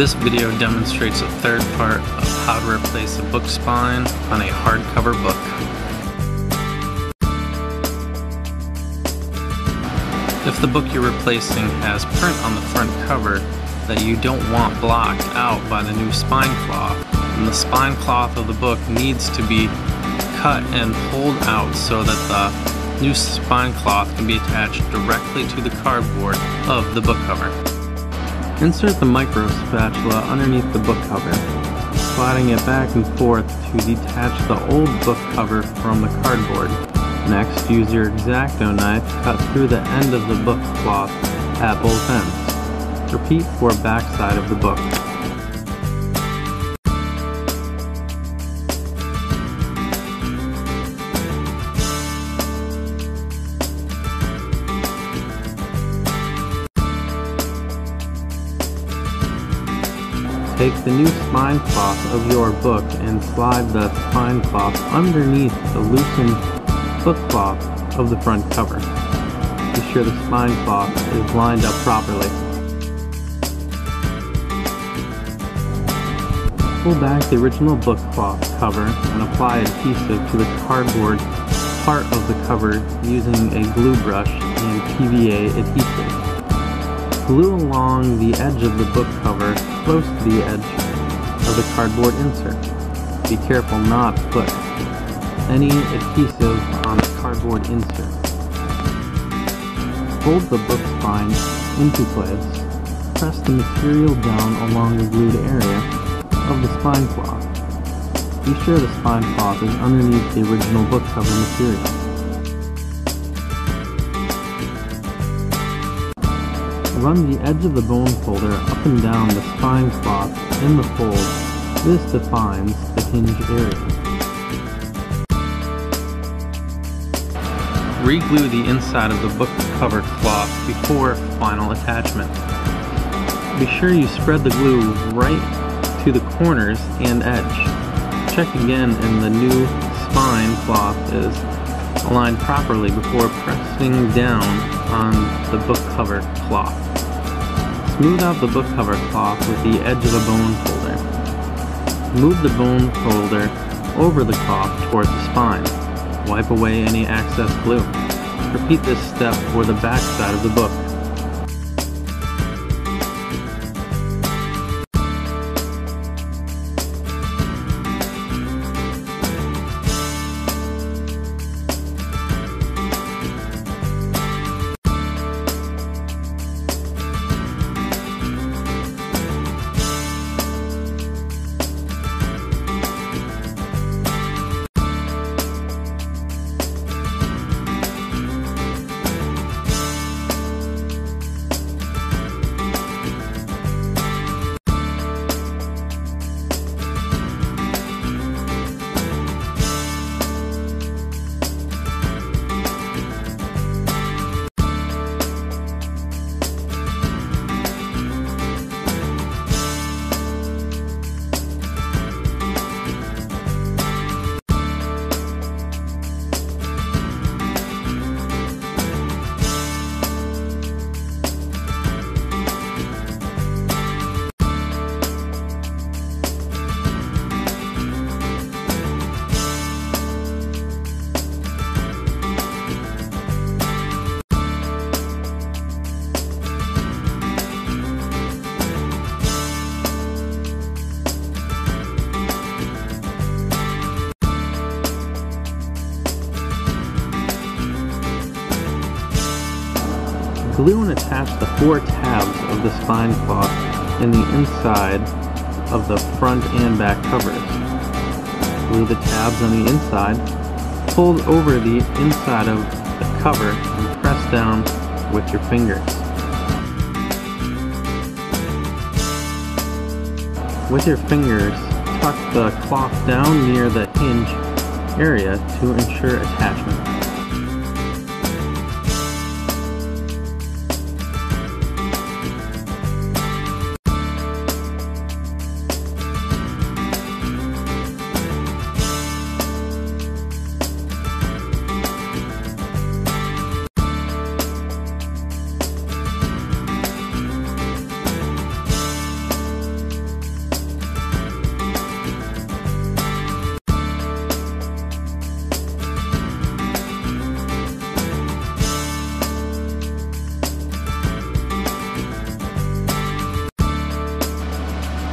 This video demonstrates a third part of how to replace a book spine on a hardcover book. If the book you're replacing has print on the front cover that you don't want blocked out by the new spine cloth, then the spine cloth of the book needs to be cut and pulled out so that the new spine cloth can be attached directly to the cardboard of the book cover. Insert the micro spatula underneath the book cover, sliding it back and forth to detach the old book cover from the cardboard. Next, use your X-Acto knife to cut through the end of the book cloth at both ends. Repeat for back side of the book. Take the new spine cloth of your book and slide the spine cloth underneath the loosened book cloth of the front cover. Be sure the spine cloth is lined up properly. Pull back the original book cloth cover and apply adhesive to the cardboard part of the cover using a glue brush and PVA adhesive. Glue along the edge of the book cover close to the edge of the cardboard insert. Be careful not to put any adhesive on the cardboard insert. Fold the book spine into place. Press the material down along the glued area of the spine cloth. Be sure the spine cloth is underneath the original book cover material. Run the edge of the bone folder up and down the spine cloth in the fold. This defines the hinge area. Re-glue the inside of the book cover cloth before final attachment. Be sure you spread the glue right to the corners and edge. Check again and the new spine cloth is aligned properly before pressing down on the book cover cloth. Smooth out the book cover cloth with the edge of a bone folder. Move the bone folder over the cloth towards the spine. Wipe away any excess glue. Repeat this step for the back side of the book. Glue and attach the 4 tabs of the spine cloth in the inside of the front and back covers. Glue the tabs on the inside, fold over the inside of the cover and press down with your fingers. With your fingers, tuck the cloth down near the hinge area to ensure attachment.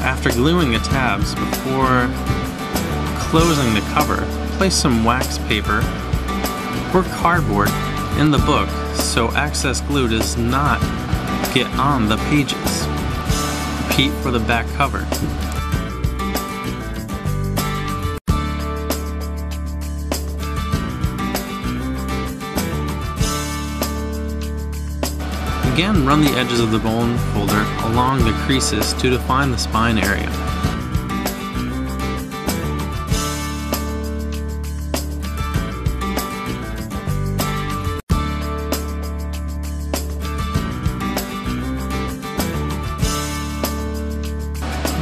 After gluing the tabs, before closing the cover, place some wax paper or cardboard in the book so excess glue does not get on the pages. Repeat for the back cover. Again, run the edges of the bone folder along the creases to define the spine area.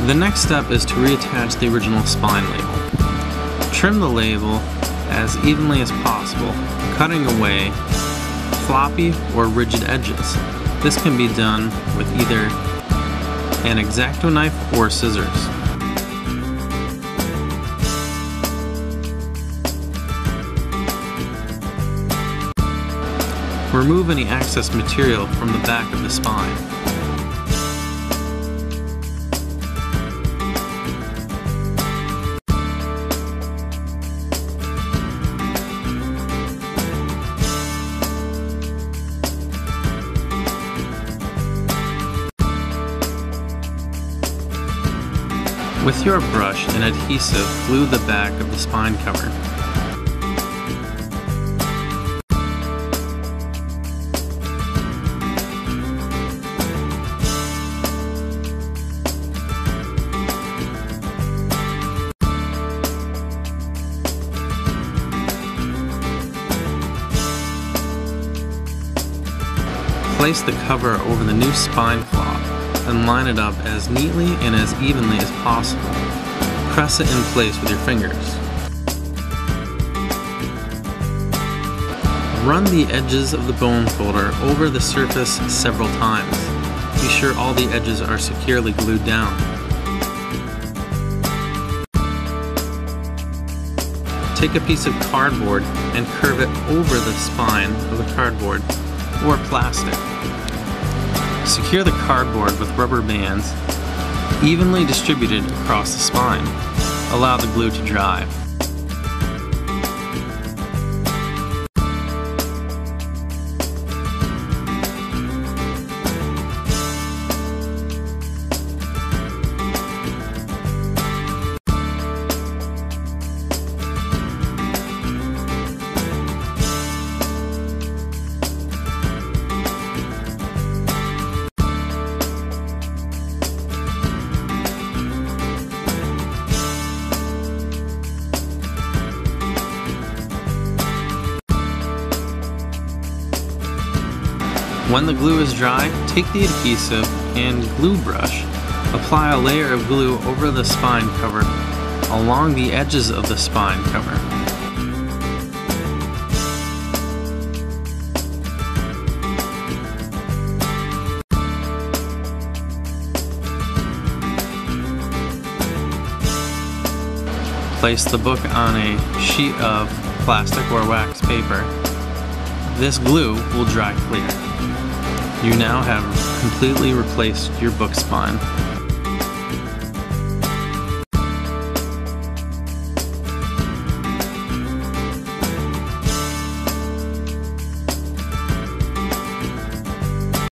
The next step is to reattach the original spine label. Trim the label as evenly as possible, cutting away floppy or rigid edges. This can be done with either an X-Acto knife or scissors. Remove any excess material from the back of the spine. With your brush and adhesive, glue the back of the spine cover. Place the cover over the new spine cloth and line it up as neatly and as evenly as possible. Press it in place with your fingers. Run the edges of the bone folder over the surface several times. Be sure all the edges are securely glued down. Take a piece of cardboard and curve it over the spine of the cardboard or plastic. Secure the cardboard with rubber bands evenly distributed across the spine. Allow the glue to dry. When the glue is dry, take the adhesive and glue brush. Apply a layer of glue over the spine cover along the edges of the spine cover. Place the book on a sheet of plastic or wax paper. This glue will dry clear. You now have completely replaced your book spine.